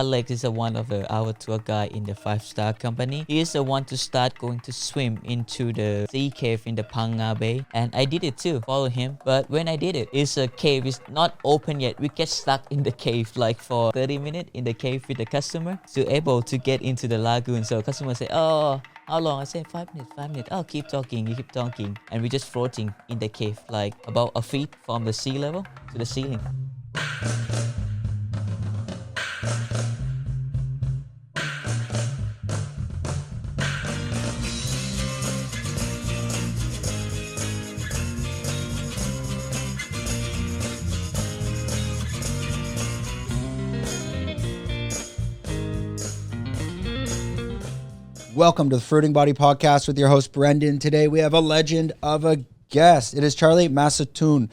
Alex is one of our tour guide in the five-star company. He is the one to start going to swim into the sea cave in the Phang Nga Bay, and I did it too, follow him. But when I did it, it's a cave is not open yet. We get stuck in the cave like for 30 minutes in the cave with the customer to able to get into the lagoon. So customer say, oh, how long? I say 5 minutes, 5 minutes. Oh, keep talking, you keep talking. And we're just floating in the cave like about a feet from the sea level to the ceiling. Welcome to the Fruiting Body Podcast with your host, Brendan. Today we have a legend of a guest. It is Charlie Madsatul.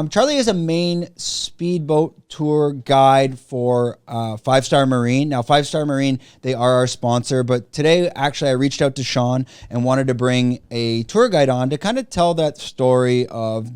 Charlie is a main speedboat tour guide for Five Star Marine. Now, Five Star Marine, they are our sponsor, but today, actually, I reached out to Sean and wanted to bring a tour guide on to kind of tell that story of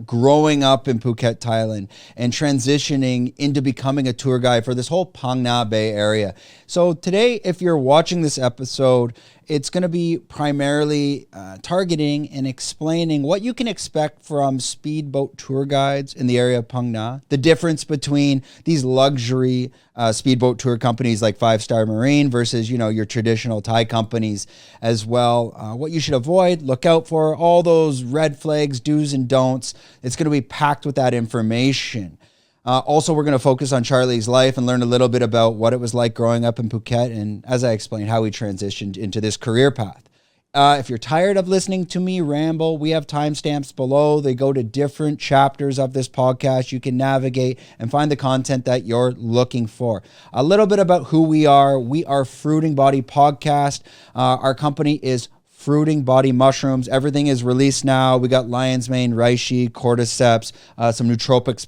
growing up in Phuket, Thailand, and transitioning into becoming a tour guide for this whole Phang Nga Bay area. So today, if you're watching this episode, it's going to be primarily targeting and explaining what you can expect from speedboat tour guides in the area of Phang Nga, the difference between these luxury speedboat tour companies like Five Star Marine versus, your traditional Thai companies as well. What you should avoid, look out for, all those red flags, do's and don'ts. It's going to be packed with that information. Also, we're going to focus on Charlie's life and learn a little bit about what it was like growing up in Phuket and, as I explained, how he transitioned into this career path. If you're tired of listening to me ramble, we have timestamps below. They go to different chapters of this podcast. You can navigate and find the content that you're looking for. A little bit about who we are. We are Fruiting Body Podcast. Our company is Fruiting Body Mushrooms. Everything is released now. We got lion's mane, reishi, cordyceps, some nootropics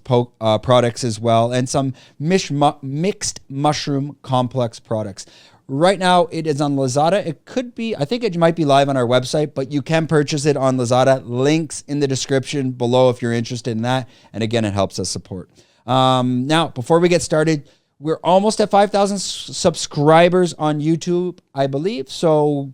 products as well, and some mixed mushroom complex products. Right now, it is on Lazada. I think it might be live on our website, but you can purchase it on Lazada. Links in the description below if you're interested in that. And again, it helps us support. Now, before we get started, we're almost at 5,000 subscribers on YouTube, I believe. So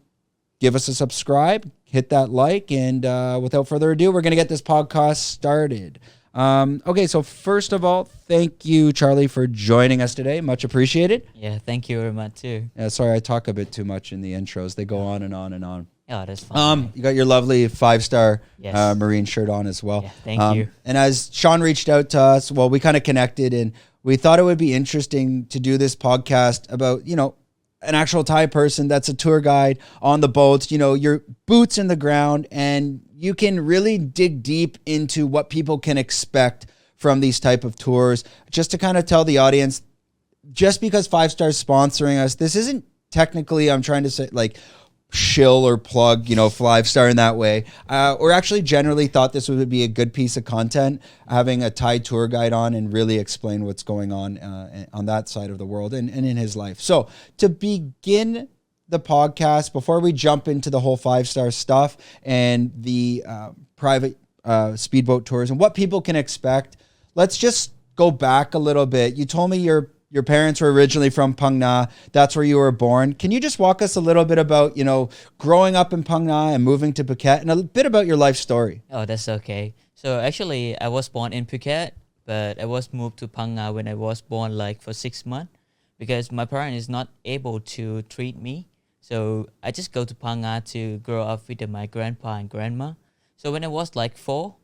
give us a subscribe, hit that like, and without further ado, we're going to get this podcast started. Okay, so first of all, thank you, Charlie, for joining us today. Much appreciated. Yeah, thank you very much too. Yeah, sorry, I talk a bit too much in the intros. They go on and on and on. Oh, that's fine. You got your lovely five-star Yes. Marine shirt on as well. Yeah, thank you. And as Sean reached out to us, well, we kind of connected, and we thought it would be interesting to do this podcast about, an actual Thai person that's a tour guide on the boats, your boots in the ground, and you can really dig deep into what people can expect from these type of tours. Just to kind of tell the audience, just because Five Star's sponsoring us, this isn't technically, I'm trying to say, like, shill or plug, Five Star in that way. Or actually generally thought this would be a good piece of content, having a Thai tour guide on and really explain what's going on that side of the world and in his life. So to begin the podcast, before we jump into the whole Five Star stuff and the private speedboat tours and what people can expect, let's just go back a little bit. You told me your parents were originally from Phang Nga. That's where you were born. Can you just walk us a little bit about, growing up in Phang Nga and moving to Phuket and a bit about your life story? Oh, that's okay. So actually, I was born in Phuket, but I was moved to Phang Nga when I was born like for 6 months because my parents is not able to treat me. So I just go to Phang Nga to grow up with my grandpa and grandma. So when I was like 4,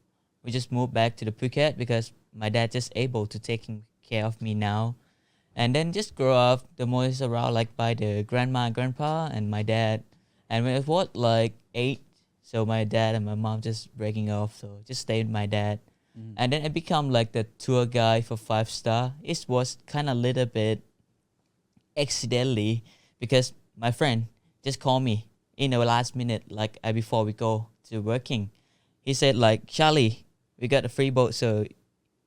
we just moved back to the Phuket because my dad just able to taking care of me now. And then just grow up the most around like by the grandma and grandpa and my dad. And when I was like 8, so my dad and my mom just breaking off. So just stayed with my dad. And then I become like the tour guide for Five Star. It was kind of a little bit accidentally because my friend just called me in the last minute, like before we go to working. He said like, Charlie, we got a free boat. So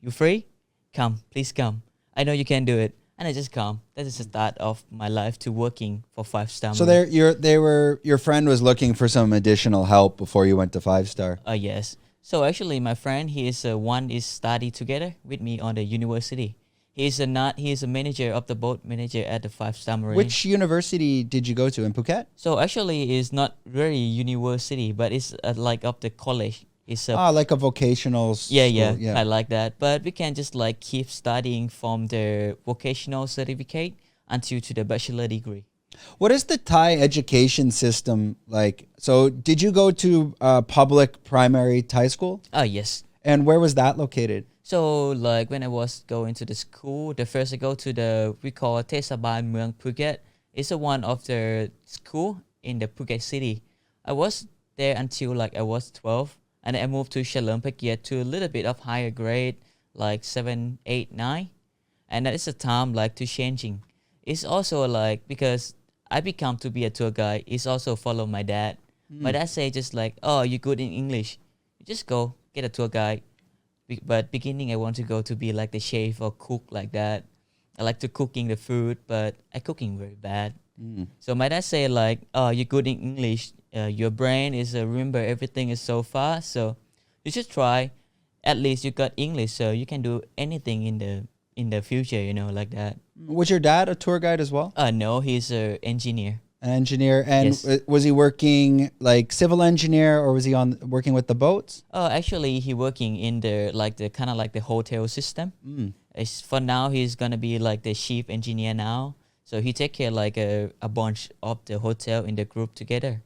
you free? Come, please come. I know you can do it. And I just come. That is the start of my life to working for Five Star. So your friend was looking for some additional help before you went to Five Star. Yes. So actually, my friend, he is study together with me on the university. He's a not. He's a manager of the boat manager at the five-star marine. Which university did you go to in Phuket? So actually, it's not really university, but it's like of the college. It's a Like a vocational yeah, school. yeah, I like that. But we can just like keep studying from the vocational certificate until to the bachelor degree. What is the Thai education system like? So did you go to public primary Thai school? Yes. And where was that located? So like when I was going to the school, the first I go to the we call Thesabal Mueang Phuket. It's a one of the school in the Phuket city. I was there until like I was 12, and I moved to Chalerm Pakia to a little bit of higher grade, like 7, 8, 9, and that is the time like to changing. It's also like because I become to be a tour guide. It's also follow my dad. My dad say just like, oh, you're good in English, you just go get a tour guide. But beginning, I want to go to be like the chef or cook like that. I like to cooking the food, but I cooking very bad. So my dad say like, "Oh, you're good in English. Your brain is remember everything is so fast. So you should try. At least you got English, so you can do anything in the future. You know, like that." Was your dad a tour guide as well? No, he's an engineer. An engineer. And Yes. Was he working like civil engineer, or was he on working with the boats? Actually, he working in the kind of like the hotel system. It's, for now, he's gonna be like the chief engineer now. So he take care like a bunch of the hotel in the group together.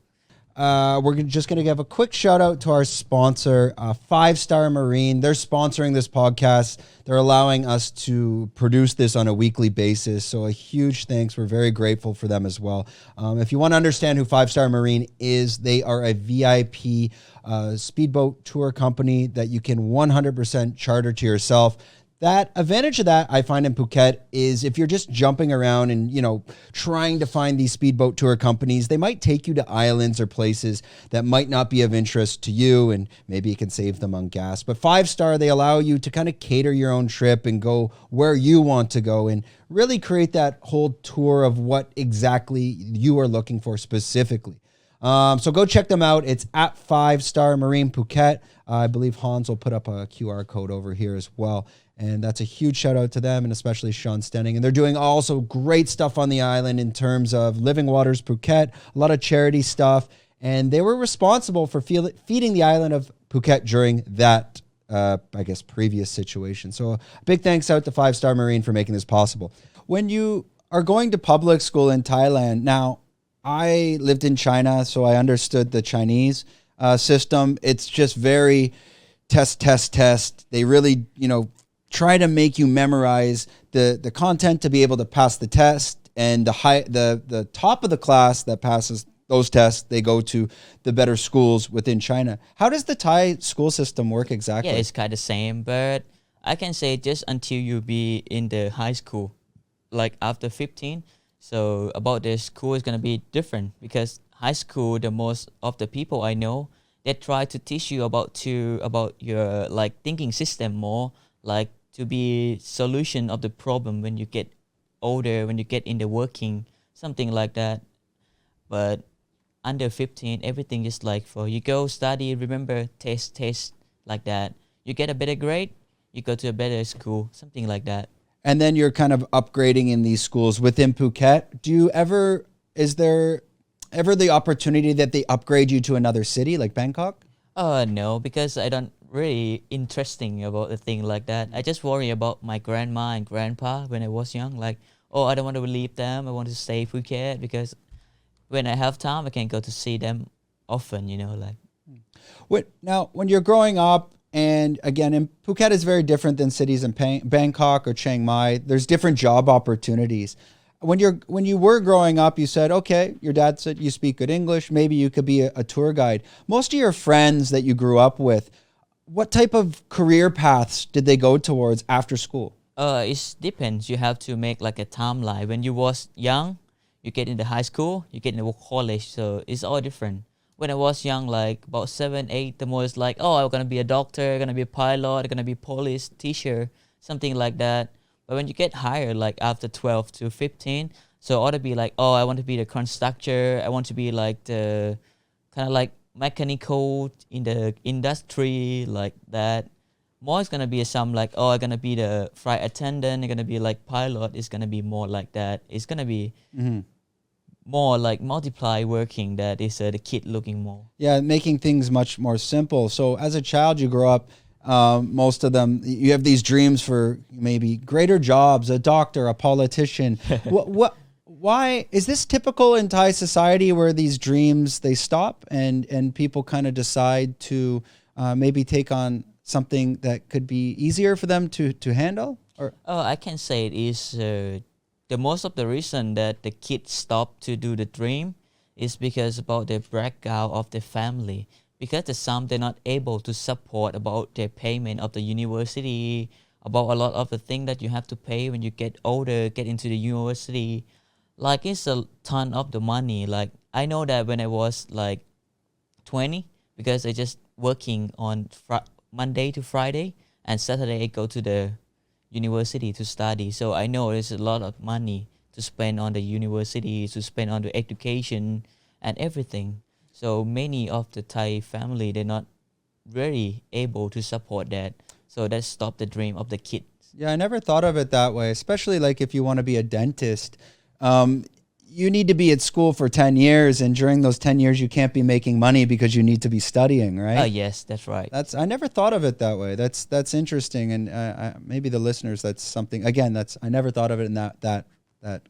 Just going to give a quick shout out to our sponsor, 5-Star Marine. They're sponsoring this podcast. They're allowing us to produce this on a weekly basis. So a huge thanks. We're very grateful for them as well. If you want to understand who 5-Star Marine is, they are a VIP speedboat tour company that you can 100% charter to yourself. That advantage of that I find in Phuket is if you're just jumping around and, trying to find these speedboat tour companies, they might take you to islands or places that might not be of interest to you, and maybe you can save them on gas. But 5-Star, they allow you to kind of cater your own trip and go where you want to go and really create that whole tour of what exactly you are looking for specifically. So go check them out. It's at 5-Star Marine Phuket. I believe Hans will put up a QR code over here as well. And that's a huge shout out to them, and especially Sean Stenning. And they're doing also great stuff on the island in terms of Living Waters Phuket, a lot of charity stuff. And they were responsible for feeding the island of Phuket during that, previous situation. So a big thanks out to 5-Star Marine for making this possible. When you are going to public school in Thailand, now, I lived in China, so I understood the Chinese system. It's just very test. They really, try to make you memorize the content to be able to pass the test, and the top of the class that passes those tests, they go to the better schools within China. How does the Thai school system work exactly? Yeah, it's kind of same, but I can say just until you be in the high school, like after 15. So about the school is gonna be different because high school, the most of the people I know, they try to teach you about your like thinking system more, like to be solution of the problem when you get older, when you get in the working, something like that. But under 15, everything is like for you go study, remember, test, like that. You get a better grade, you go to a better school, something like that. And then you're kind of upgrading in these schools within Phuket. Is there ever the opportunity that they upgrade you to another city like Bangkok? No, because I don't really interesting about the thing like that. I just worry about my grandma and grandpa when I was young. Like, oh, I don't want to leave them. I want to stay Phuket because when I have time, I can go to see them often. Now, when you're growing up, and again, in Phuket is very different than cities in Bangkok or Chiang Mai. There's different job opportunities. When you were growing up, you said, okay, your dad said you speak good English. Maybe you could be a tour guide. Most of your friends that you grew up with, what type of career paths did they go towards after school? It depends. You have to make like a timeline. When you was young, you get into high school, you get into college. So it's all different. When I was young, like about 7, 8, the more it's like, oh, I'm going to be a doctor, I'm going to be a pilot, I'm going to be police, teacher, something like that. But when you get higher, like after 12 to 15, so ought to be like, oh, I want to be the constructor. I want to be like the kind of like mechanical in the industry like that. more it's gonna be some like, oh, I'm gonna be the flight attendant, I'm gonna be like pilot. It's gonna be more like that. It's gonna be more like multiply working that is the kid looking more. Yeah, making things much more simple. So as a child, you grow up, most of them, you have these dreams for maybe greater jobs, a doctor, a politician. Why is this typical in Thai society where these dreams, they stop and people kind of decide to maybe take on something that could be easier for them to handle? Or Oh, I can say it is the most of the reason that the kids stop to do the dream is because about the background of the family. Because the some they're not able to support about their payment of the university, about a lot of the thing that you have to pay when you get older, get into the university. Like it's a ton of the money. Like I know that when I was like 20, because I just working on Monday to Friday, and Saturday I go to the university to study. So I know there's a lot of money to spend on the university, to spend on the education and everything. So many of the Thai family, they're not really able to support that. So that stopped the dream of the kids. yeah, I never thought of it that way, especially like if you want to be a dentist. You need to be at school for 10 years, and during those 10 years you can't be making money because you need to be studying, right? Yes, that's right. I never thought of it that way. That's interesting, and maybe the listeners, that's something, again, that's, I never thought of it in that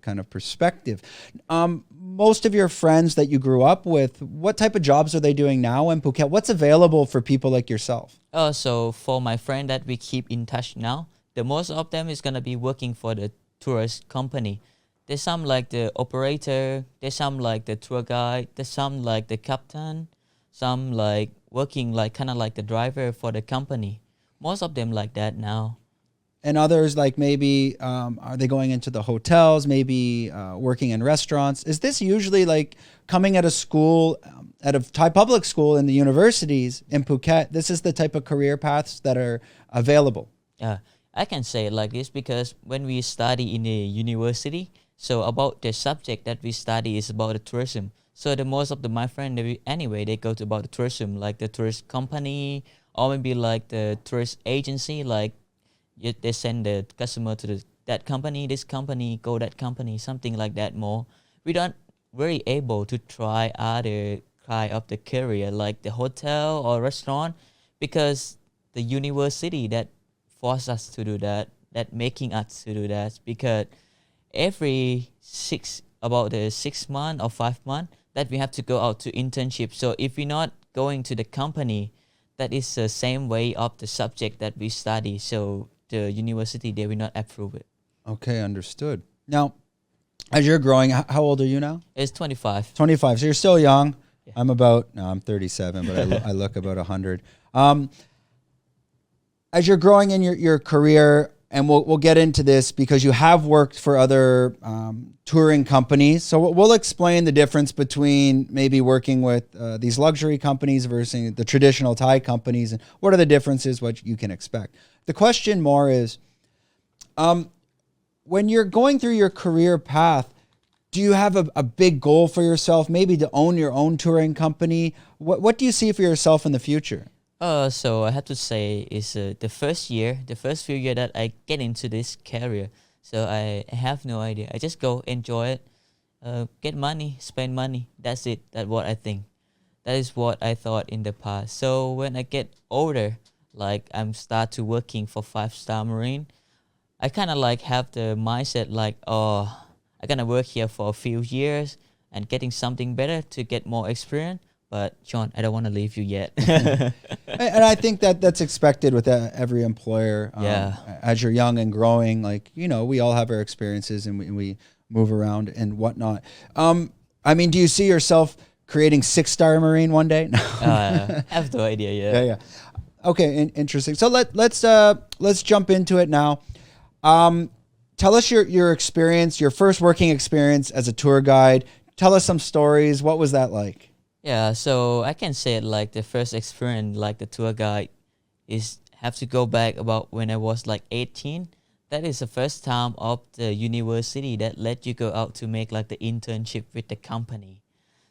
kind of perspective. Most of your friends that you grew up with, what type of jobs are they doing now in Phuket? What's available for people like yourself? So for my friend that we keep in touch now, the most of them is gonna be working for the tourist company. There's some like the operator, there's some like the tour guide, there's some like the captain, some like working like kind of like the driver for the company. Most of them like that now. And others, like maybe, are they going into the hotels, maybe working in restaurants? Is this usually like coming at a school, at a Thai public school in the universities in Phuket? This is the type of career paths that are available. I can say it like this because when we study in the university, so about the subject that we study is about the tourism. So the most of my friend anyway they go to about the tourism, like the tourist company or maybe like the tourist agency. Like they send the customer to that company, this company, go that company, something like that. More we don't very able to try other kind of the career like the hotel or restaurant because the university that force us to do that, that making us to do that because every 6 months or 5 months that we have to go out to internship. So if we're not going to the company, that is the same way of the subject that we study. So the university, they will not approve it. Okay, understood. Now, as you're growing, how old are you now? It's 25. 25. So you're still young. Yeah. I'm 37, but I look about 100. As you're growing in your career, and we'll get into this because you have worked for other touring companies. So we'll explain the difference between maybe working with these luxury companies versus the traditional Thai companies, and what are the differences, what you can expect. The question more is, when you're going through your career path, do you have a big goal for yourself, maybe to own your own touring company? What do you see for yourself in the future? So I have to say is the first few years that I get into this career. So I have no idea. I just go enjoy it, get money, spend money. That's it. That's what I think. That is what I thought in the past. So when I get older, like I'm start to working for 5-star Marine, I kind of like have the mindset like, oh, I'm gonna work here for a few years and getting something better to get more experience. But Sean, I don't want to leave you yet. And I think that's expected with every employer. Yeah. As you're young and growing, like, we all have our experiences and we move around and whatnot. I mean, do you see yourself creating 6-star Marine one day? No. I have no idea yet. Yeah. Okay, interesting. So let's jump into it now. Tell us your experience, your first working experience as a tour guide. Tell us some stories. What was that like? Yeah, so I can say it like the first experience like the tour guide is have to go back about when I was like 18. That is the first time of the university that let you go out to make like the internship with the company.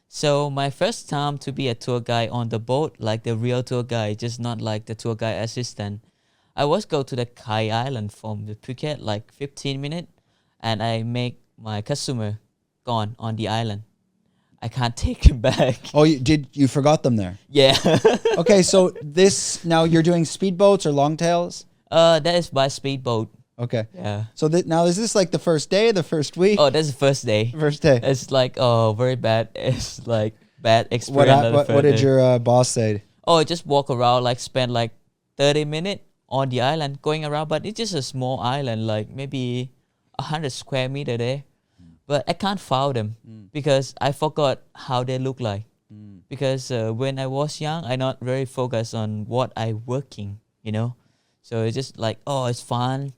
So my first time to be a tour guide on the boat, like the real tour guide, just not like the tour guide assistant. I was go to the Kai Island from the Phuket like 15 minutes, and I make my customer gone on the island. I can't take him back. Oh, you forgot them there? Yeah. Okay, so this now you're doing speedboats or longtails? That is by speedboat. Okay. Yeah. So now is this like the first day, the first week? Oh, that's the first day. First day. It's like very bad. It's like bad experience. What did your boss say? Oh, just walk around, like spend like 30 minutes on the island going around, but it's just a small island, like maybe 100 square meter there. But I can't find them because I forgot how they look like. Because when I was young, I not very focused on what I working, you know. So it's just like, oh, it's fun,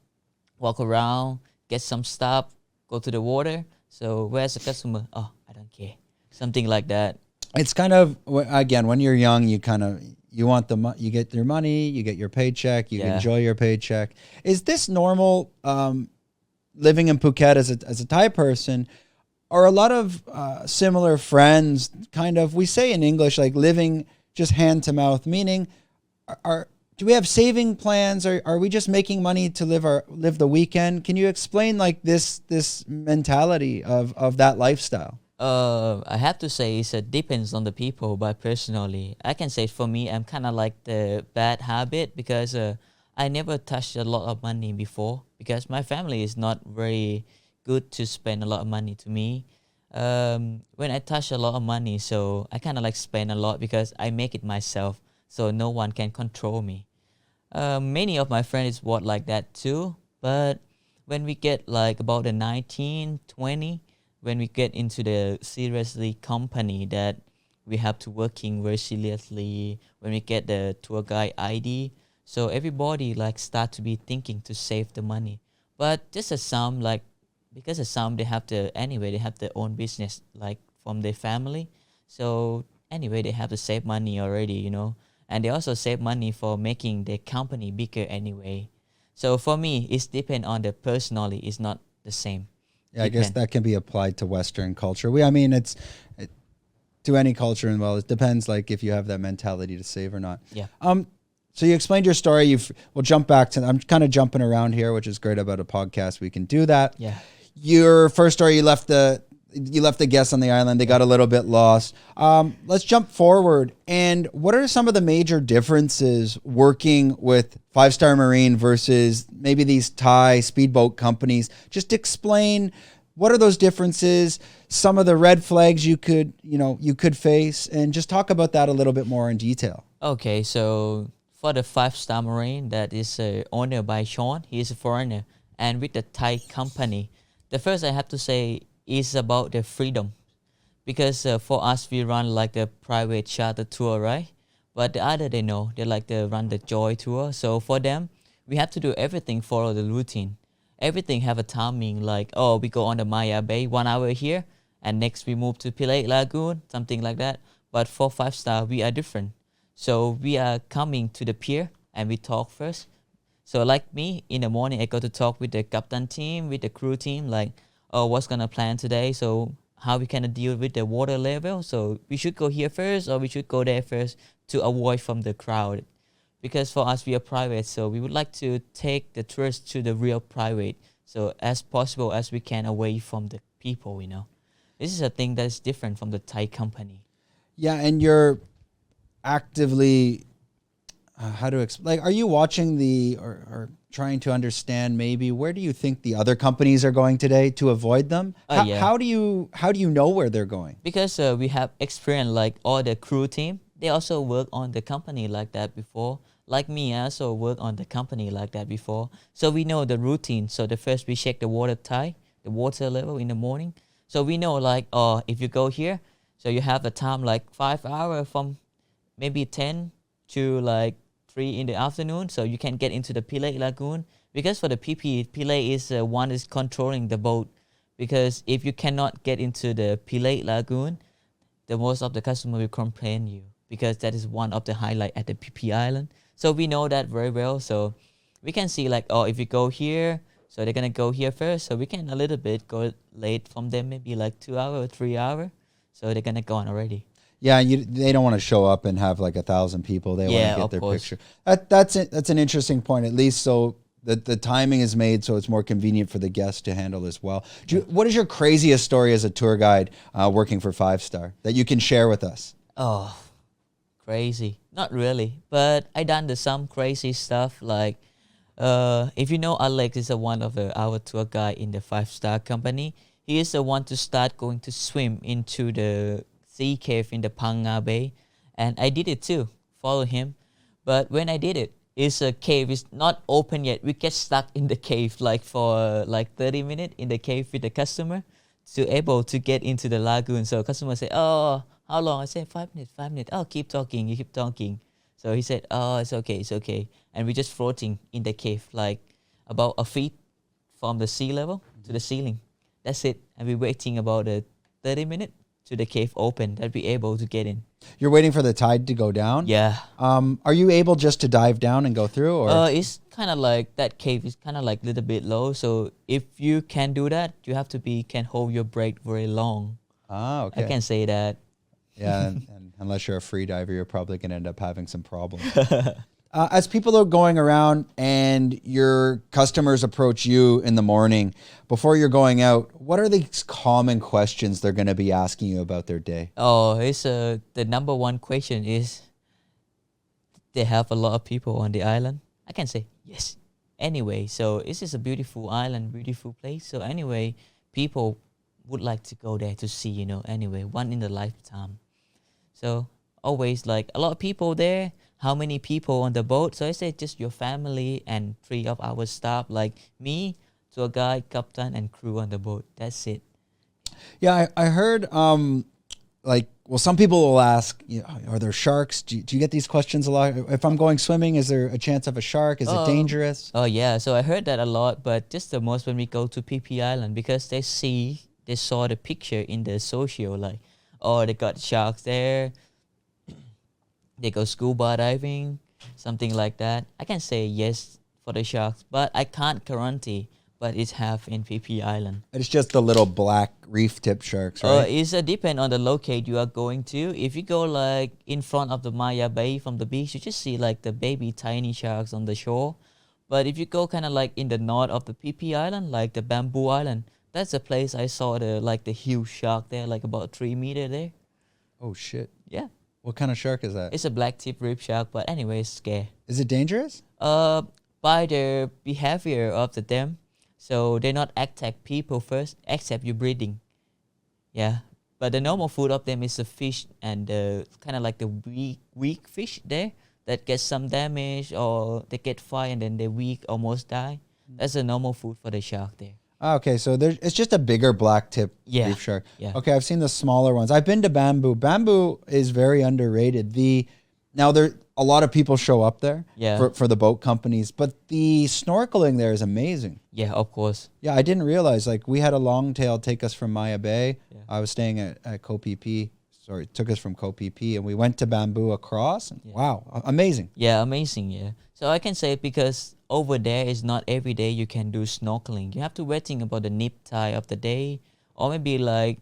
walk around, get some stuff, go to the water. So where's the customer? Oh, I don't care. Something like that. It's kind of, again, when you're young, you want you get your money, you get your paycheck, you enjoy your paycheck. Is this normal living in Phuket as a Thai person? Are a lot of similar friends kind of, we say in English, like living just hand to mouth, meaning do we have saving plans? Are we just making money to live the weekend? Can you explain like this mentality of that lifestyle? I have to say it depends on the people, but personally, I can say for me, I'm kind of like the bad habit because I never touched a lot of money before because my family is not very good to spend a lot of money to me. When I touch a lot of money, so I kind of like spend a lot because I make it myself, so no one can control me. Many of my friends was like that too, but when we get like about the 19, 20, when we get into the seriously company that we have to working very seriously, when we get the tour guide ID, so everybody like start to be thinking to save the money. But just as some like, because of some they have their own business like from their family. So anyway, they have to save money already, you know. And they also save money for making their company bigger anyway. So for me, it's depend on the personality. It's not the same. Yeah, I guess that can be applied to Western culture. It's to any culture, and well, it depends like if you have that mentality to save or not. Yeah. So you explained your story. We'll jump back to. I'm kind of jumping around here, which is great about a podcast. We can do that. Yeah. Your first story, you left the guests on the island. They got a little bit lost. Let's jump forward. And what are some of the major differences working with Five Star Marine versus maybe these Thai speedboat companies? Just explain what are those differences, some of the red flags you could face, and just talk about that a little bit more in detail. Okay, so for the Five Star Marine, that is owned by Sean. He is a foreigner, and with the Thai company, the first I have to say is about the freedom, because for us we run like a private charter tour, right? But the other they like to run the joy tour. So for them, we have to do everything, follow the routine. Everything have a timing, like we go on the Maya Bay 1 hour here, and next we move to Pilate Lagoon, something like that. But for Five Star, we are different. So we are coming to the pier and we talk first. So like me, in the morning, I go to talk with the captain team, with the crew team, like, what's gonna plan today? So how we can deal with the water level? So we should go here first, or we should go there first to avoid from the crowd. Because for us, we are private, so we would like to take the tourists to the real private, so as possible as we can away from the people, you know. This is a thing that is different from the Thai company. Yeah, and you're actively how to explain? Like, are you watching or trying to understand maybe where do you think the other companies are going today to avoid them? Yeah. How do you know where they're going? Because we have experience, like all the crew team, they also work on the company like that before. Like me, I also work on the company like that before. So we know the routine. So the first we check the water tide, the water level in the morning. So we know like, if you go here, so you have a time like 5 hours from maybe 10 to like 3 in the afternoon, so you can get into the Pilate Lagoon. Because for the PP, Pilate is one is controlling the boat. Because if you cannot get into the Pilate Lagoon, the most of the customer will complain you, because that is one of the highlight at the PP Island. So we know that very well. So we can see like, if you go here, so they're gonna go here first. So we can a little bit go late from them, maybe like 2 hours or 3 hours. So they're gonna go on already. Yeah, they don't want to show up and have like 1,000 people. They want Yeah, to get of their course. picture. That's an interesting point, at least so the timing is made so it's more convenient for the guests to handle as well. What is your craziest story as a tour guide working for Five Star that you can share with us? Oh, crazy. Not really, but I done some crazy stuff like if you know Alex is one of our tour guide in the five-star company. He is the one to start going to swim into the sea cave in the Panga Bay, and I did it too. Follow him, but when I did it, it's a cave. It's not open yet. We get stuck in the cave like for like 30 minutes in the cave with the customer to able to get into the lagoon. So customer say, "Oh, how long?" I say, 5 minutes, 5 minutes. Oh, keep talking. You keep talking. So he said, "Oh, it's okay, it's okay." And we're just floating in the cave, like about a feet from the sea level to the ceiling. That's it. And we're waiting about 30 minutes to the cave open that we able to get in. You're waiting for the tide to go down? Yeah. Are you able just to dive down and go through, or? It's kind of like that cave is kind of like a little bit low. So if you can do that, you have to can hold your breath very long. Okay. I can say that. Yeah, and unless you're a free diver, you're probably going to end up having some problems. As people are going around and your customers approach you in the morning, before you're going out, what are the common questions they're going to be asking you about their day? Oh, it's the number one question is, they have a lot of people on the island? I can say yes. Anyway, so this is a beautiful island, beautiful place. So anyway, people would like to go there to see, anyway, one in a lifetime. So always like a lot of people there. How many people on the boat? So I say just your family and 3 of our staff, like me, tour guide, captain, and crew on the boat. That's it. Yeah, I heard some people will ask, are there sharks? Do you get these questions a lot? If I'm going swimming, is there a chance of a shark? Is it dangerous? Oh yeah, so I heard that a lot, but just the most when we go to PP Island, because they saw the picture in the social, like, oh, they got sharks there. They go scuba diving, something like that. I can say yes for the sharks, but I can't guarantee. But it's half in PP Island. It's just the little black reef tip sharks, right? It's depend on the locate you are going to. If you go like in front of the Maya Bay from the beach, you just see like the baby tiny sharks on the shore. But if you go kind of like in the north of the PP Island, like the Bamboo Island, that's the place I saw the huge shark there, like about 3 meter there. Oh shit! Yeah. What kind of shark is that? It's a black tip reef shark, but anyway, it's scary. Is it dangerous? By the behavior of them, so they not attack people first, except you breeding. Yeah, but the normal food of them is the fish and kind of like the weak fish there that get some damage or they get fire and then they weak, almost die. That's the normal food for the shark there. Okay, so it's just a bigger black tip reef shark. Yeah. Okay, I've seen the smaller ones. I've been to Bamboo. Bamboo is very underrated. Now there a lot of people show up there for the boat companies, but the snorkeling there is amazing. Yeah, of course. Yeah, I didn't realize like we had a longtail take us from Maya Bay. Yeah. I was staying at Koh Phi Phi. Sorry, it took us from Koh Phi Phi and we went to Bamboo across. And wow, amazing. Yeah, amazing. Yeah. So I can say because over there is not every day you can do snorkeling. You have to waiting about the nip tide of the day, or maybe like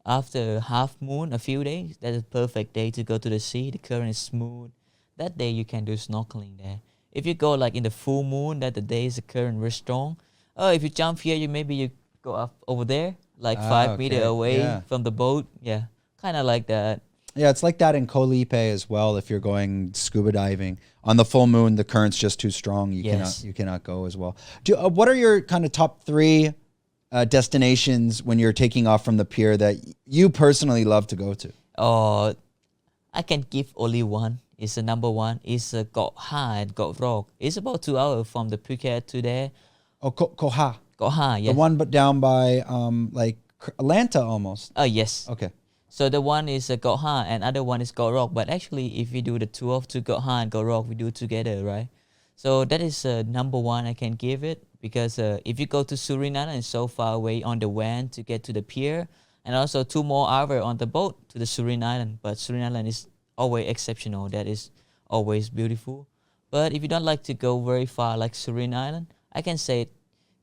after half moon, a few days. That's a perfect day to go to the sea. The current is smooth. That day you can do snorkeling there. If you go like in the full moon, that the day is the current very strong. Oh, if you jump here, you go up over there, like 5 meters away from the boat. Yeah, kind of like that. Yeah, it's like that in Koh Lipe as well. If you're going scuba diving on the full moon, the current's just too strong. You cannot go as well. What are your kind of top 3 destinations when you're taking off from the pier that you personally love to go to? Oh, I can give only one. It's the number one. It's Koh Ha and Koh Rock. It's about 2 hours from the Phuket to there. Oh, Koh Ha. Koh Ha, yes. The one but down by like Atlanta almost. Oh, yes. Okay. So the one is Koh Ha and other one is Koh Rock. But actually, if we do the tour to Koh Ha and Koh Rock, we do together, right? So that is number one I can give it. Because if you go to Serene, it's so far away on the van to get to the pier. And also 2 more hours on the boat to the Serene Island. But Serene Island is always exceptional. That is always beautiful. But if you don't like to go very far like Serene Island, I can say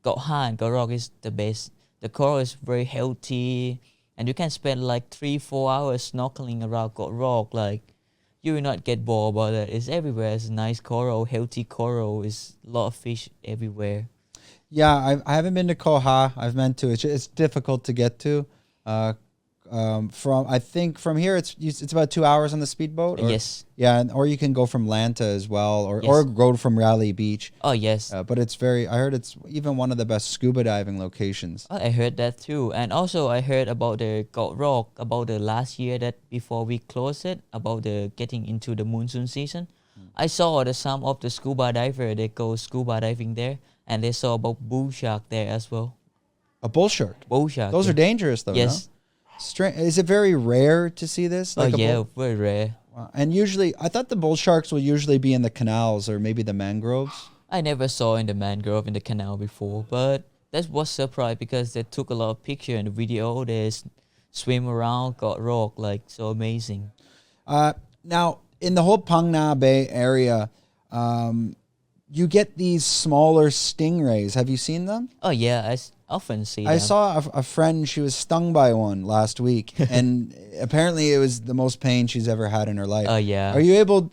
Koh Ha and Koh Rock is the best. The coral is very healthy and you can spend like 3-4 hours snorkeling around Got Rock. Like you will not get bored about it. It's everywhere. It's nice coral, healthy coral. It's a lot of fish everywhere. Yeah, I haven't been to Koha. I've meant to. It's difficult to get to. From I think from here it's about 2 hours on the speedboat. Or, Yes. Yeah, or you can go from Lanta as well, or Yes. go from Raleigh Beach. Oh yes. But it's very. I heard it's even one of the best scuba diving locations. Oh, I heard that too. And also I heard about the Got Rock about the last year that before we closed it, about the getting into the monsoon season. I saw some of the scuba diver, they go scuba diving there, and they saw about bull shark there as well. A bull shark. Bull shark. Those yeah. are dangerous, though. Yes. No? Is it very rare to see this? Oh a yeah, bull? very rare. Wow. And usually, I thought the bull sharks will usually be in the canals or maybe the mangroves. I never saw in the mangrove in the canal before, but that was surprise because they took a lot of picture and video. They swim around, Got Rock, like so amazing. Now, in the whole Phang Nga Bay area, you get these smaller stingrays. Have you seen them? Oh yeah, often see I them. saw a friend, she was stung by one last week, and apparently it was the most pain she's ever had in her life. Oh yeah.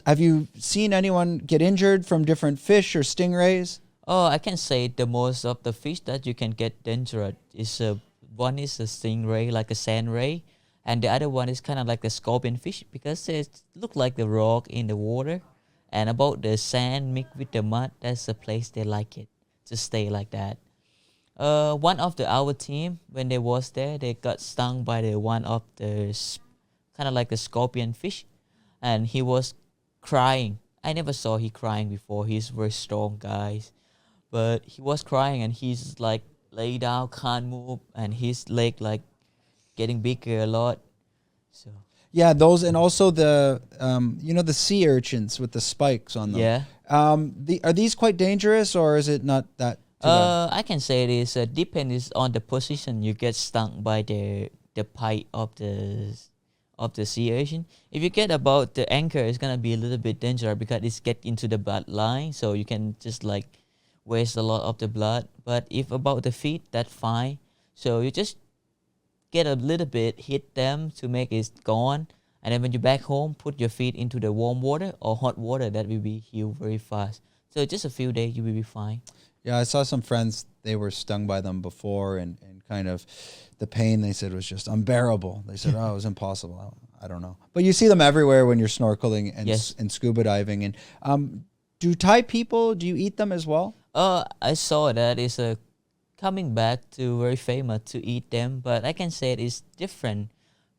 Have you seen anyone get injured from different fish or stingrays? Oh, I can say the most of the fish that you can get dangerous is one is a stingray, like a sand ray, and the other one is kind of like a scorpion fish because it look like the rock in the water. And about the sand mixed with the mud, that's the place they like it to stay like that. One of our team when they was there, they got stung by the one of the kind of like a scorpion fish, and he was crying. I never saw he crying before. He's very strong guys, but he was crying and he's like lay down, can't move, and his leg like getting bigger a lot. So Yeah, those, and also the the sea urchins with the spikes on them. yeah. Are these quite dangerous, or is it not that too bad? I can say it is depends on the position you get stung by the bite of the sea urchin. If you get about the anchor, it's gonna be a little bit dangerous because it's get into the bloodline, so you can just like waste a lot of the blood. But if about the feet, that's fine. So you just get a little bit, hit them to make it gone, and then when you back home, put your feet into the warm water or hot water. That will be healed very fast. So just a few days, you will be fine. Yeah, I saw some friends, they were stung by them before, and kind of the pain, they said, was just unbearable. They said, oh, it was impossible. I don't know. But you see them everywhere when you're snorkeling and, Yes. and scuba diving. And do Thai people, do you eat them as well? I saw that it's coming back to very famous to eat them, but I can say it is different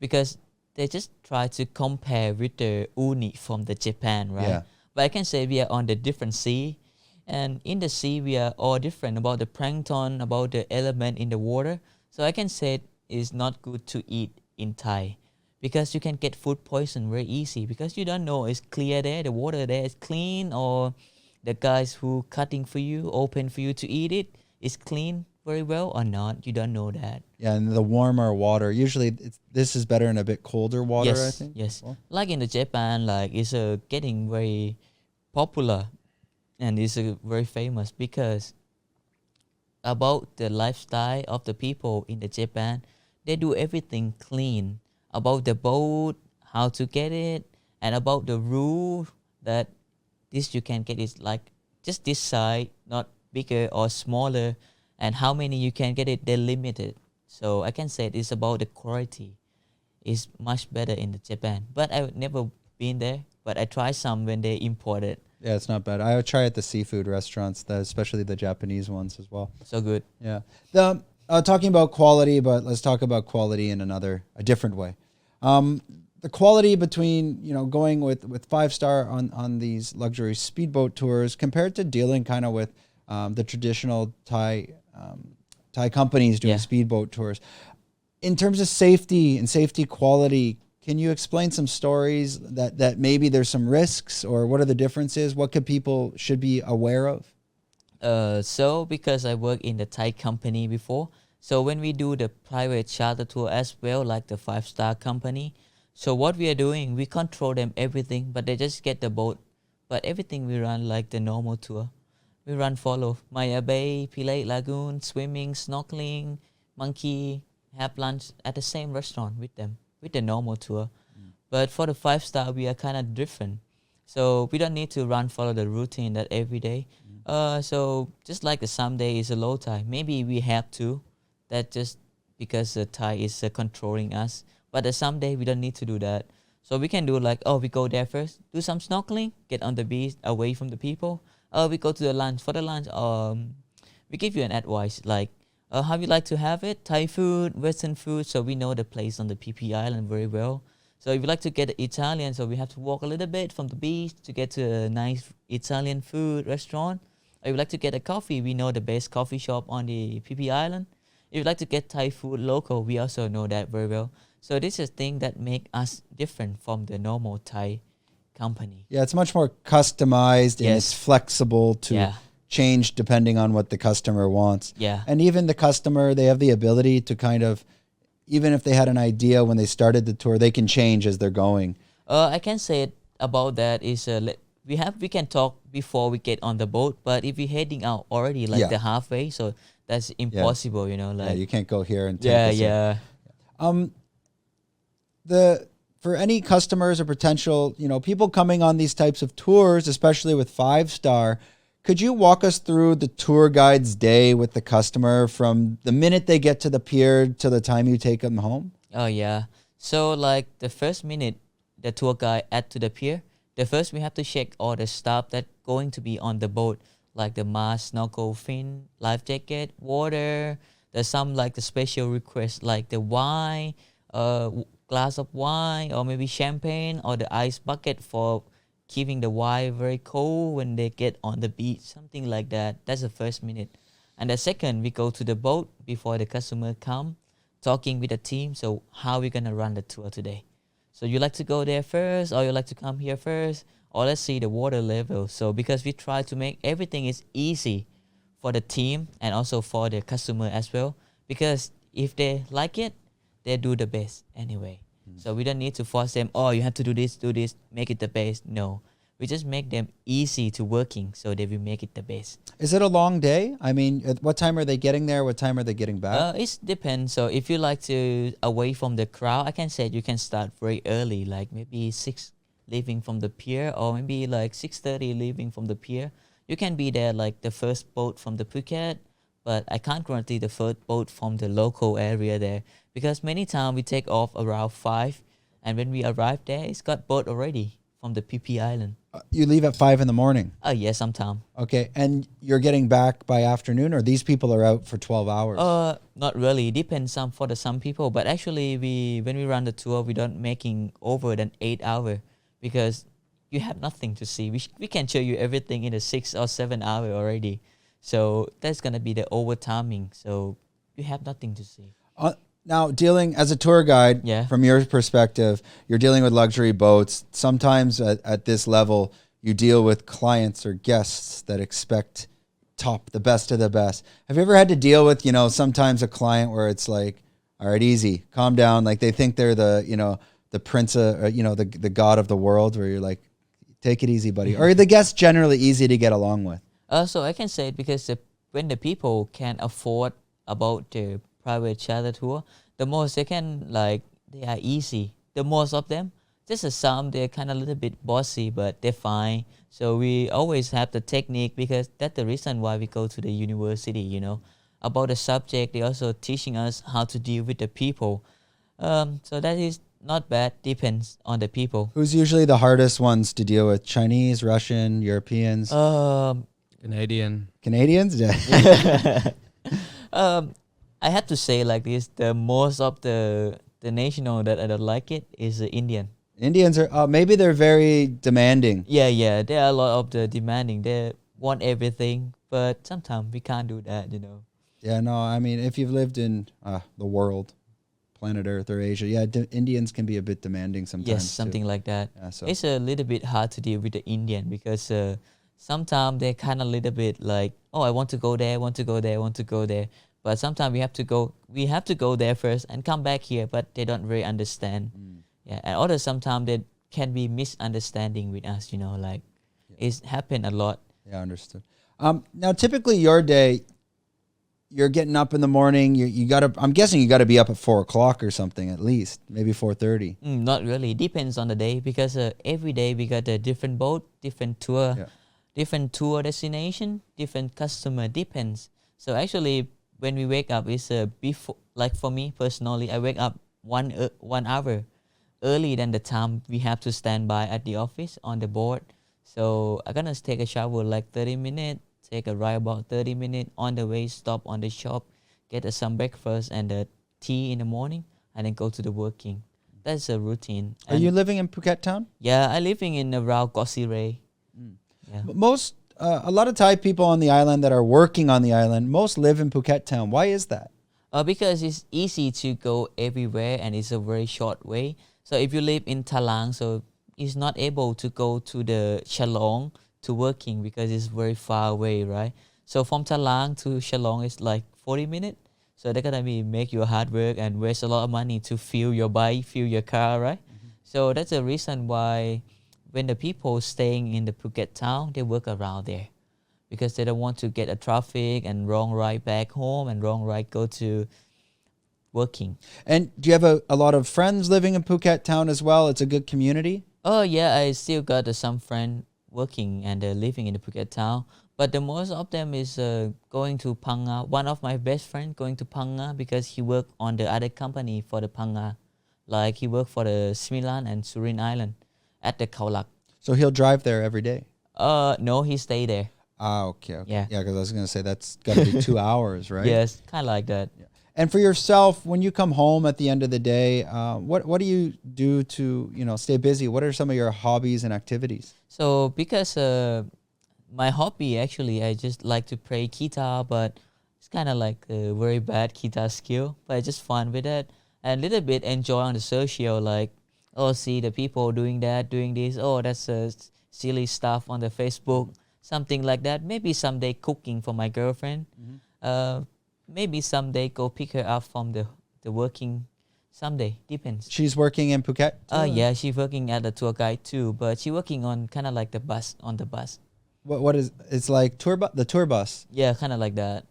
because they just try to compare with the uni from the Japan, right? Yeah. But I can say we are on the different sea, and in the sea we are all different about the plankton, about the element in the water. So I can say it is not good to eat in Thai because you can get food poison very easy because you don't know it's clear there, the water there is clean, or the guys who cutting for you, open for you to eat it, is clean very well or not. You don't know that. Yeah, and the warmer water, usually this is better in a bit colder water, yes, I think. Yes. Well, Like in the Japan, like it's getting very popular and it's very famous because about the lifestyle of the people in the Japan, they do everything clean about the boat, how to get it, and about the rule that this you can get is like just this side, not bigger or smaller, and how many you can get it, they're limited. So I can say it's about the quality. It's much better in the Japan. But I've never been there, but I tried some when they imported. yeah, it's not bad. I would try at the seafood restaurants, especially the Japanese ones as well. So good. Yeah. The talking about quality, but let's talk about quality in a different way. The quality between going with 5-star on these luxury speedboat tours compared to dealing kind of with the traditional Thai companies doing Yeah. speedboat tours. In terms of safety and safety quality, can you explain some stories that maybe there's some risks, or what are the differences? What could people should be aware of? So because I work in the Thai company before, so when we do the private charter tour as well, like the 5-star company, so what we are doing, we control them everything, but they just get the boat. But everything we run like the normal tour. We run follow Maya Bay, Pilate Lagoon, swimming, snorkeling, monkey, have lunch at the same restaurant with them with the normal tour. But for the 5-star, we are kind of different. So we don't need to follow the routine that every day. So just like the someday is a low tide, maybe we have to. That just because the tide is controlling us. But the someday we don't need to do that. So we can do like, we go there first, do some snorkeling, get on the beach away from the people. We go to the lunch. For the lunch, we give you an advice like, how you like to have it? Thai food, Western food. So we know the place on the PP Island very well. So if you like to get Italian, so we have to walk a little bit from the beach to get to a nice Italian food restaurant. If you like to get a coffee, we know the best coffee shop on the PP Island. If you like to get Thai food local, we also know that very well. So this is thing that make us different from the normal Thai company. Yeah, it's much more customized and it's Yes. flexible to change depending on what the customer wants. Yeah. And even the customer, they have the ability to kind of, even if they had an idea when they started the tour, they can change as they're going. I can say it about that is we can talk before we get on the boat, but if we're heading out already like the halfway, so that's impossible, you know. Like You can't go here and take yeah, us here. yeah. For any customers or potential, people coming on these types of tours, especially with 5-star, could you walk us through the tour guide's day with the customer from the minute they get to the pier to the time you take them home? Oh yeah. So like the first minute the tour guide add to the pier, the first we have to check all the stuff that going to be on the boat, like the mask, snorkel, fin, life jacket, water. There's some like the special request like the wine, glass of wine or maybe champagne or the ice bucket for keeping the wine very cold when they get on the beach, something like that. That's the first minute. And the second, we go to the boat before the customer come, talking with the team. So how we gonna run the tour today? So you like to go there first, or you like to come here first, or let's see the water level. So because we try to make everything is easy for the team and also for the customer as well. Because if they like it, they do the best anyway. So we don't need to force them, you have to do this, make it the best. No, we just make them easy to working so they will make it the best. Is it a long day? I mean, at what time are they getting there? What time are they getting back? It depends. So if you like to away from the crowd, I can say you can start very early, like maybe 6 leaving from the pier, or maybe like 6:30 leaving from the pier. You can be there like the first boat from the Phuket, but I can't guarantee the first boat from the local area there because many times we take off around 5, and when we arrive there, it's got boat already from the PP Island. You leave at 5 in the morning. Oh yeah, sometime. Okay, and you're getting back by afternoon, or these people are out for 12 hours? Not really. Depends for some people, but actually when we run the tour, we don't making over than 8 hours because you have nothing to see. We can show you everything in a 6 or 7 hour already. So that's gonna be the overtiming. So you have nothing to see. Now, dealing as a tour guide, Yeah. from your perspective, you're dealing with luxury boats. Sometimes at this level, you deal with clients or guests that expect the best of the best. Have you ever had to deal with, sometimes a client where it's like, all right, easy, calm down. Like they think they're the prince of, the god of the world, where you're like, take it easy, buddy. Or are the guests generally easy to get along with? So I can say it because when the people can afford about the private charter tour, the most they are easy. The most of them, just some they're kind of a little bit bossy, but they're fine. So we always have the technique because that's the reason why we go to the university. About the subject, they also teaching us how to deal with the people. So that is not bad. Depends on the people. Who's usually the hardest ones to deal with? Chinese, Russian, Europeans, Canadian. Canadians? Yeah. I have to say like this: the most of the national that I don't like it is the Indian. Indians are maybe they're very demanding. Yeah. There are a lot of the demanding. They want everything, but sometimes we can't do that. Yeah, no, I mean, if you've lived in the world, planet Earth or Asia, Indians can be a bit demanding sometimes. Yes, something like that. Yeah, so. It's a little bit hard to deal with the Indian because sometimes they're kind of a little bit like, I want to go there, want to go there, want to go there. But sometimes we have to go there first and come back here, but they don't really understand. Yeah, and others sometimes they can be misunderstanding with us, it's happened a lot. Yeah, understood. Now, typically your day, you're getting up in the morning. You gotta. I'm guessing you got to be up at 4 o'clock or something at least, maybe 4:30. Not really. Depends on the day because every day we got a different boat, different tour, Yeah. different tour destination, different customer. Depends. So actually, when we wake up, it's before. Like for me personally, I wake up 1 hour early than the time we have to stand by at the office on the board. So I'm gonna take a shower like 30 minutes, take a ride about 30 minutes on the way, stop on the shop, get some breakfast and tea in the morning, and then go to the working. That's a routine. Are you living in Phuket town? Yeah, I living in around Koh Siray. Yeah. Most a lot of Thai people on the island that are working on the island, most live in Phuket town. Why is that? Because it's easy to go everywhere and it's a very short way. So if you live in Thailand, so it's not able to go to the Chalong to working because it's very far away, right? So from Thailand to Chalong is like 40 minutes. So they're gonna be make you hard work and waste a lot of money to fuel your bike, fuel your car, right? So that's the reason why when the people staying in the Phuket town, they work around there because they don't want to get a traffic and wrong ride back home and wrong ride go to working. And do you have a lot of friends living in Phuket town as well? It's a good community. Oh yeah, I still got some friend working and living in the Phuket town. But the most of them is going to Phang. One of my best friend going to Phang because he worked on the other company for the Phang. Like he worked for the Smilan and Serene Island at the Khao Lak. So he'll drive there every day. No, he stay there. Ah, okay. Yeah. Yeah, because I was gonna say that's got to be 2 hours, right? Yes, kind of like that. And for yourself, when you come home at the end of the day, what do you do to stay busy? What are some of your hobbies and activities? So because my hobby actually, I just like to play guitar, but it's kind of like a very bad guitar skill. But I just fun with it and a little bit enjoy on the social, like see the people doing that, doing this. Oh, that's silly stuff on the Facebook, something like that. Maybe someday cooking for my girlfriend. Maybe someday go pick her up from the working. Someday depends. She's working in Phuket too? Yeah, she's working at the tour guide too, but she working on kind of like the bus on the bus. What is it's like the tour bus? Yeah, kind of like that.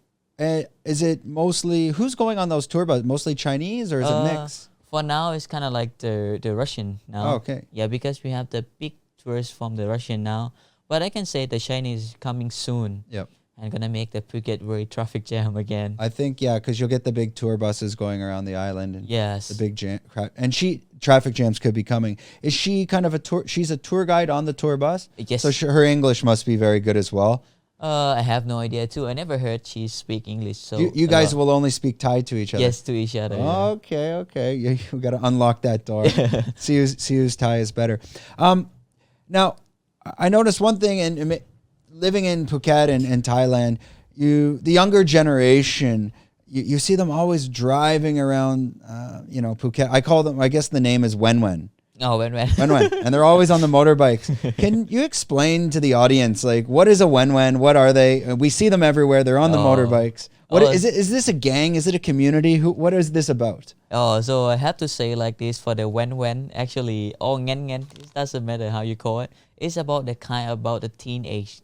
Is it mostly who's going on those tour buses? Mostly Chinese or is it mixed? For now, it's kind of like the Russian now. Oh, okay. Yeah, because we have the big tourists from the Russian now, but I can say the Chinese is coming soon. Yep. And gonna make the Phuket very traffic jam again. I think because you'll get the big tour buses going around the island and Yes. the big jam and traffic jams could be coming. Is she kind of a tour? She's a tour guide on the tour bus. Yes. So her English must be very good as well. I have no idea too. I never heard she speak English. So You guys will only speak Thai to each other. yes to each other. Yeah. Okay. You got to unlock that door. see whose Thai is better. Now, I noticed one thing in living in Phuket and Thailand, the younger generation, you see them always driving around, Phuket. I call them, I guess the name is Wen-Wen. Oh, Wen-Wen. Wen-Wen. And they're always on the motorbikes. Can you explain to the audience, like, what is a Wen-Wen? What are they? We see them everywhere. They're on the motorbikes. What is it? Is this a gang? Is it a community? What is this about? Oh, so I have to say like this for the Wen-Wen, actually, or Ngen-Ngen, it doesn't matter how you call it. It's about the teenage.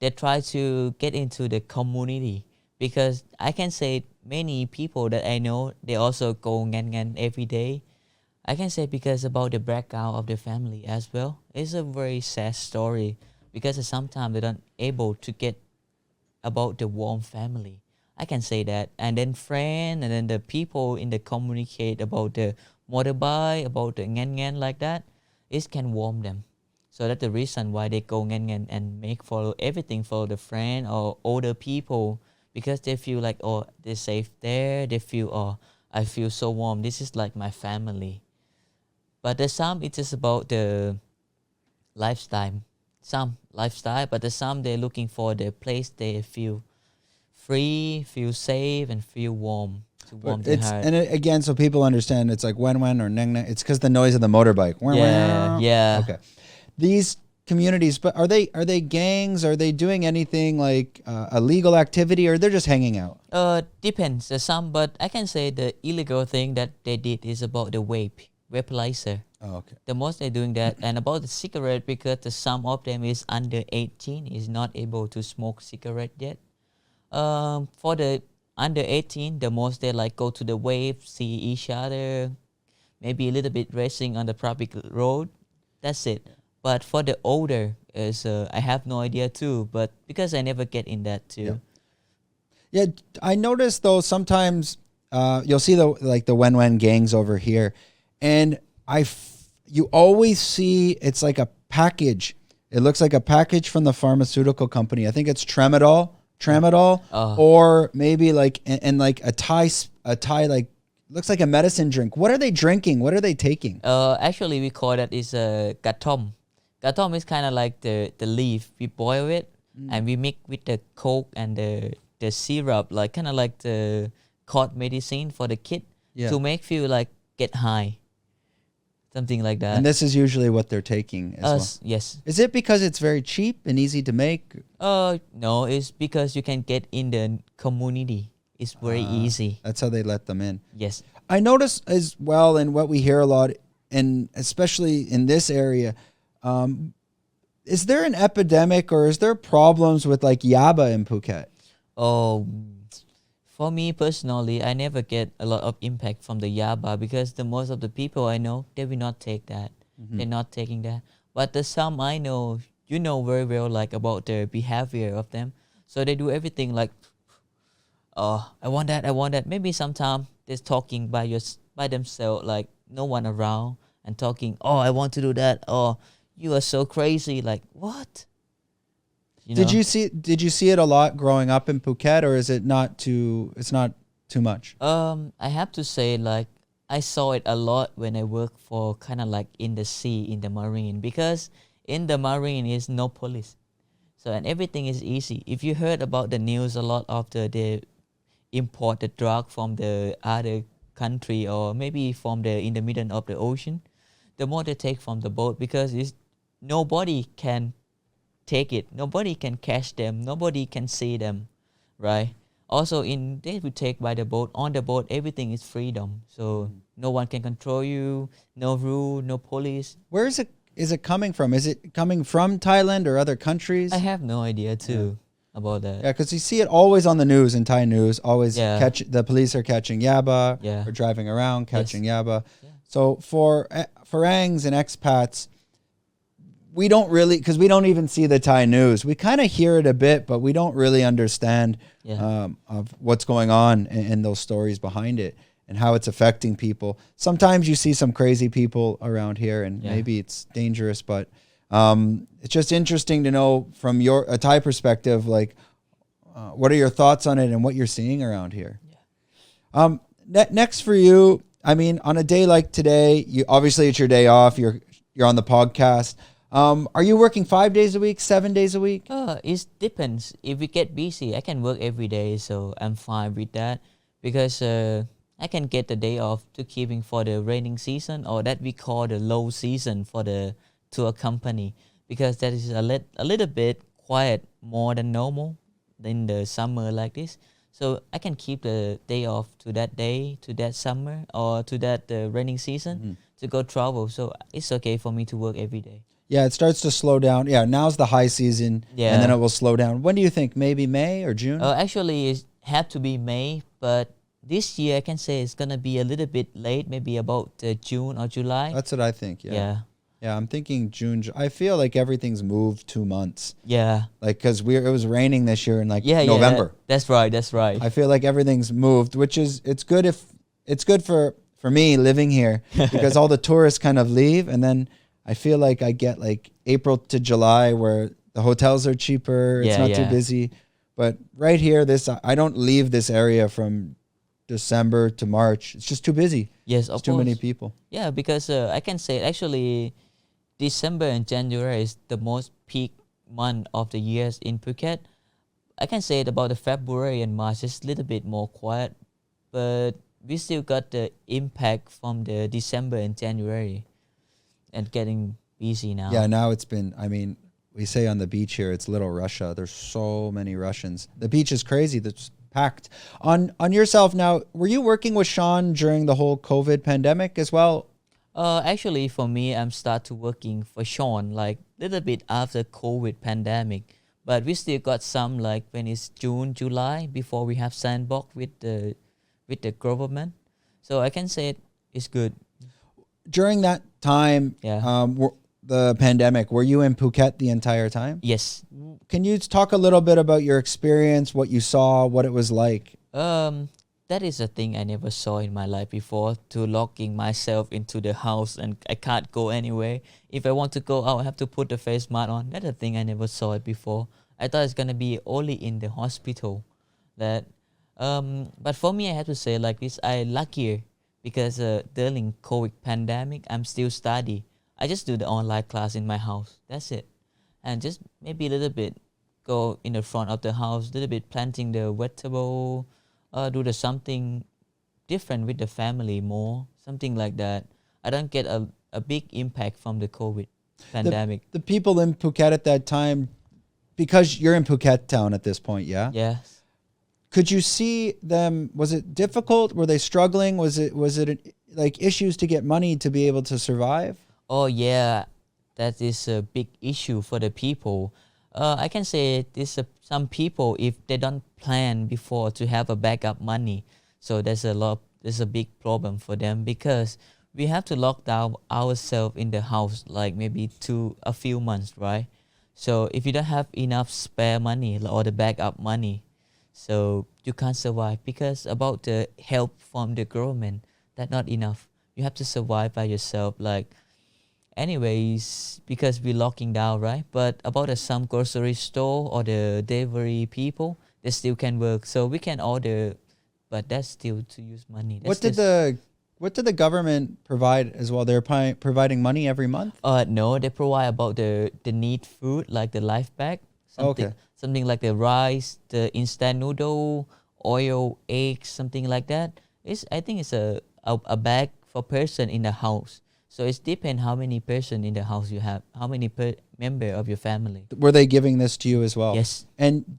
They try to get into the community because I can say many people that I know, they also go Ngen-Ngen every day. I can say because about the background of the family as well. It's a very sad story because sometimes they're not able to get about the warm family. I can say that. And then friend and then the people in the communicate about the motorbike, about the Ngen-Ngen like that, it can warm them. So that's the reason why they go Ngen-Ngen and make follow everything for the friend or older people because they feel like, oh, they're safe there. They feel, oh, I feel so warm. This is like my family. But the some, it is about the lifestyle. Some lifestyle, but the some they're looking for the place they feel free, feel safe, and feel warm. To warm their heart. And again, so people understand, it's like Wen-Wen or Neng-Neng. It's because the noise of the motorbike. Yeah. Okay. These communities, but are they gangs? Are they doing anything like illegal activity, or they're just hanging out? Depends. Some, but I can say the illegal thing that they did is about the vaporizer. Oh, okay. The most they're doing that, and about the cigarette because some of them is under 18, is not able to smoke cigarette yet. For the under 18, the most they like go to the wave, see each other, maybe a little bit racing on the public road. That's it. But for the older, is I have no idea too. But because I never get in that too. Yeah, I noticed though sometimes you'll see the Wen-Wen Gangs over here, and you always see it's like a package. It looks like a package from the pharmaceutical company. I think it's tramadol, or maybe like and like a Thai like looks like a medicine drink. What are they drinking? What are they taking? Actually, we call that is a gatom. Gatom is kind of like the leaf. We boil it and we mix with the coke and the syrup, like kind of like the cold medicine for the kid to make feel like get high, something like that. And this is usually what they're taking as well. Yes. Is it because it's very cheap and easy to make? No, it's because you can get in the community. It's very easy. That's how they let them in. Yes. I notice as well, and what we hear a lot, and especially in this area, is there an epidemic or is there problems with like yaba in Phuket? Oh, for me personally, I never get a lot of impact from the yaba because the most of the people I know, they will not take that. They're not taking that. But the some I know, you know very well like about the behavior of them. So they do everything like, oh, I want that. Maybe sometimes they're talking by themselves, like no one around, and talking, oh, I want to do that. Oh, you are so crazy. Like, what? Did you see it a lot growing up in Phuket, or is it not too much? I have to say, like, I saw it a lot when I worked for kind of like in the sea, in the marine, because in the marine is no police. So, and everything is easy. If you heard about the news a lot after they import the drug from the other country or maybe from in the middle of the ocean, the more they take from the boat because nobody can take it. Nobody can catch them. Nobody can see them, right? Also, they will take by the boat. On the boat, everything is freedom. So no one can control you. No rule. No police. Where is it coming from? Is it coming from Thailand or other countries? I have no idea too about that. Yeah, because you see it always on the news in Thai news. Always the police are catching yaba or driving around catching yaba. Yeah. So for Angs and expats, we don't really, because we don't even see the Thai news. We kind of hear it a bit, but we don't really understand of what's going on and those stories behind it and how it's affecting people. Sometimes you see some crazy people around here, and maybe it's dangerous, but it's just interesting to know from a Thai perspective, like what are your thoughts on it and what you're seeing around here. Next for you, I mean, on a day like today, obviously it's your day off. You're on the podcast. Are you working 5 days a week, 7 days a week? It depends. If we get busy, I can work every day, so I'm fine with that because I can get the day off to keeping for the raining season, or that we call the low season for the tour company, because that is a little bit quiet more than normal in the summer like this. So I can keep the day off to that day, to that summer, or to that raining season to go travel. So it's okay for me to work every day. Yeah, it starts to slow down. Yeah, now's the high season, and then it will slow down. When do you think? Maybe May or June? Actually, it had to be May, but this year I can say it's gonna be a little bit late, maybe about June or July. That's what I think. Yeah, I'm thinking June. I feel like everything's moved 2 months. Yeah, like because it was raining this year in November. That's right. I feel like everything's moved, which is it's good for me living here because all the tourists kind of leave, and then I feel like I get like April to July where the hotels are cheaper. It's not too busy. But right here, I don't leave this area from December to March. It's just too busy. Yes, of course. Too many people. Yeah, because I can say actually December and January is the most peak month of the years in Phuket. I can say it about the February and March is a little bit more quiet, but we still got the impact from the December and January. And getting busy now. Yeah, now it's been, I mean, we say on the beach here, it's Little Russia. There's so many Russians. The beach is crazy. It's packed. On yourself now, were you working with Sean during the whole COVID pandemic as well? Actually, for me, I'm start to working for Sean like a little bit after COVID pandemic. but we still got some like when it's June, July before we have sandbox with the government. So I can say it's good. During that time, Yeah. the pandemic, were you in Phuket the entire time? Yes. Can you talk a little bit about your experience, what you saw, what it was like? That is a thing I never saw in my life before. To locking myself into the house and I can't go anywhere. If I want to go out, I have to put the face mask on. That's a thing I never saw it before. I thought it's gonna be only in the hospital. That, but for me, I have to say like this: I luckier because during COVID pandemic, I'm still study. I just do the online class in my house. That's it, and just maybe a little bit go in the front of the house, a little bit planting the vegetable, do the something different with the family more, something like that. I don't get a big impact from the COVID pandemic. The people in Phuket at that time, because you're in Phuket town at this point, yeah? Yes. Could you see them? Was it difficult? Were they struggling? Was it like issues to get money to be able to survive? Oh yeah, that is a big issue for the people. I can say this: some people, if they don't plan before to have a backup money, so there's a big problem for them because we have to lock down ourselves in the house like maybe a few months, right? So if you don't have enough spare money or the backup money, so you can't survive because about the help from the government, that's not enough. You have to survive by yourself, like. Anyways, because we're locking down, right? But about some grocery store or the delivery people, they still can work. So we can order, but that's still to use money. What did the government provide as well? They're providing money every month? No, they provide about the need food like the life bag, something like the rice, the instant noodle, oil, eggs, something like that. I think it's a bag for person in the house. So it depends how many person in the house you have, how many member of your family. Were they giving this to you as well? Yes. And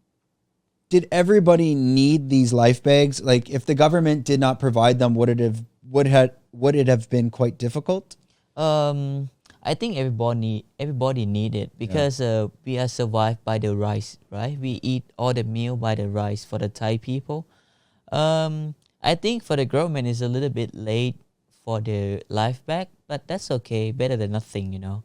did everybody need these life bags? Like if the government did not provide them, would it have been quite difficult? I think everybody need it because we are survived by the rice, right? We eat all the meal by the rice for the Thai people. I think for the government is a little bit late for the life bag, but that's okay, better than nothing, you know.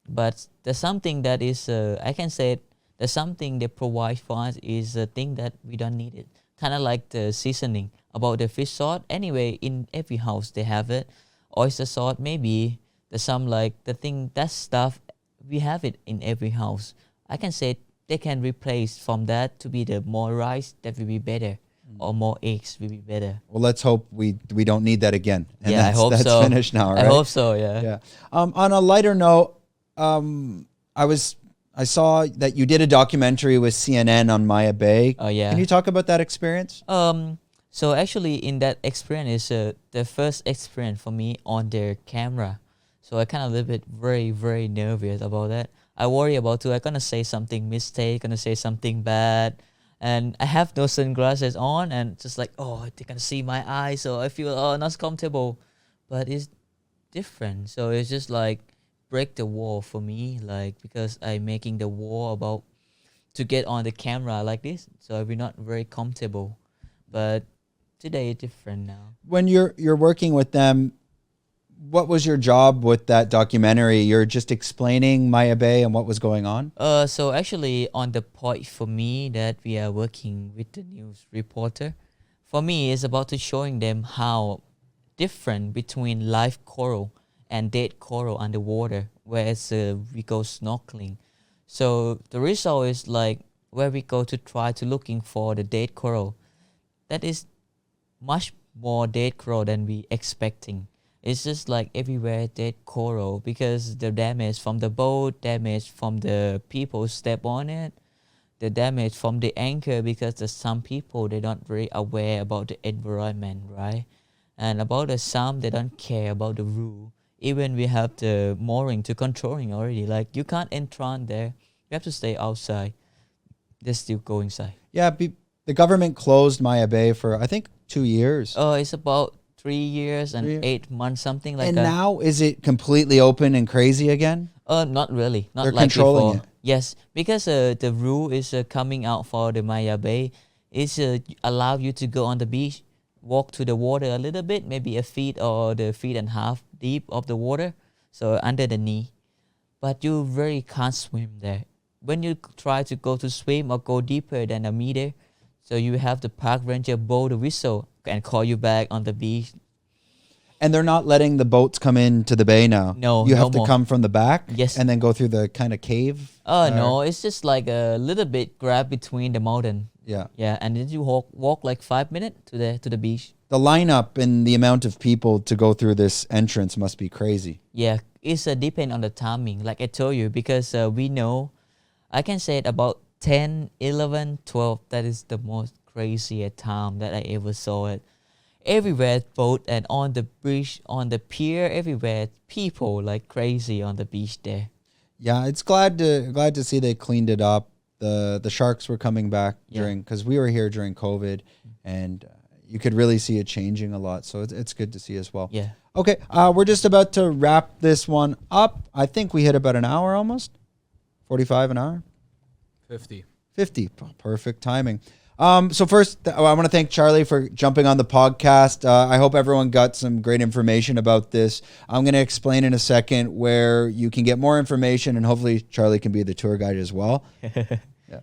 But there's something that is I can say there's something they provide for us is a thing that we don't need it, kind of like the seasoning about the fish sauce. Anyway, in every house they have it. Oyster sauce, maybe there's some like the thing, that stuff we have it in every house. I can say they can replace from that to be the more rice, that will be better, or more eggs will be better. Well, let's hope we don't need that again. And Yeah, I hope that's so. finished now, right? I hope so. Yeah. Yeah. On a lighter note, I saw that you did a documentary with CNN on Maya Bay. Oh yeah. Can you talk about that experience? So actually, in that experience is the first experience for me on their camera. So I kind of a little bit very very nervous about that. I worry about too. I'm gonna say something mistake, gonna say something bad, and I have no sunglasses on, and just like they can see my eyes, so I feel not comfortable. But it's different. So it's just like break the wall for me, like because I'm making the wall about to get on the camera like this, so I'll be not very comfortable. But today it's different now. When you're working with them, what was your job with that documentary? You're just explaining Maya Bay and what was going on? So actually on the point for me that we are working with the news reporter, for me it's about to showing them how different between live coral and dead coral underwater, whereas we go snorkeling. So the result is like where we go to try to looking for the dead coral, that is much more dead coral than we expecting. It's just like everywhere dead coral because the damage from the boat, damage from the people step on it, the damage from the anchor because there's some people they not very aware about the environment, right? And about the some they don't care about the rule. Even we have the mooring to controlling already. Like you can't enter there. You have to stay outside. They still go inside. Yeah, the government closed Maya Bay for I think 2 years. It's about 3 years and 8 months, something like And that. now is it completely open and crazy again? Not really. Not They're like controlling before. Yes, because the rule is coming out for the Maya Bay is allow you to go on the beach, walk to the water a little bit, maybe a feet or the feet and a half deep of the water, so under the knee. But you really can't swim there. When you try to go to swim or go deeper than a meter, so you have the park ranger blow the whistle and call you back on the beach. And they're not letting the boats come into the bay now. No, you no have to more. come from the back. Yes. And then go through the kind of cave. No, it's just like a little bit grab between the mountain. Yeah. Yeah, and then you walk like 5 minutes to the beach. The lineup and the amount of people to go through this entrance must be crazy. Yeah, it's depend on the timing. Like I told you, because we know, I can say it about 10, 11, 12. That is the most craziest time that I ever saw it. Everywhere boat and on the beach, on the pier, everywhere people like crazy on the beach there. Yeah, it's glad to see they cleaned it up. The sharks were coming back during, because we were here during COVID, and you could really see it changing a lot. So it's good to see as well. Yeah. Okay, we're just about to wrap this one up. I think we hit about an hour almost. 45 an hour. 50. Perfect timing. So first, I want to thank Charlie for jumping on the podcast. I hope everyone got some great information about this. I'm going to explain in a second where you can get more information, and hopefully Charlie can be the tour guide as well.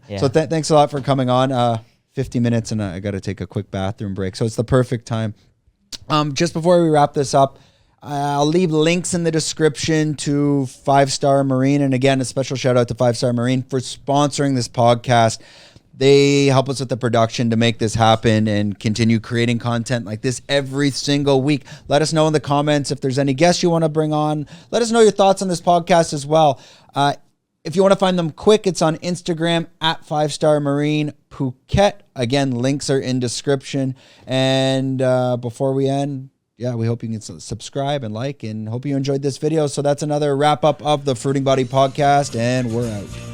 Yeah. So thanks a lot for coming on. 50 minutes, and I got to take a quick bathroom break. So it's the perfect time. Just before we wrap this up, I'll leave links in the description to 5 Star Marine. And again, a special shout out to 5 Star Marine for sponsoring this podcast. They help us with the production to make this happen and continue creating content like this every single week. Let us know in the comments if there's any guests you want to bring on. Let us know your thoughts on this podcast as well. If you want to find them quick, it's on Instagram at 5 Star Marine Phuket. Again, links are in description. And before we end, we hope you can subscribe and like, and hope you enjoyed this video. So that's another wrap up of the Fruiting Body podcast, and we're out.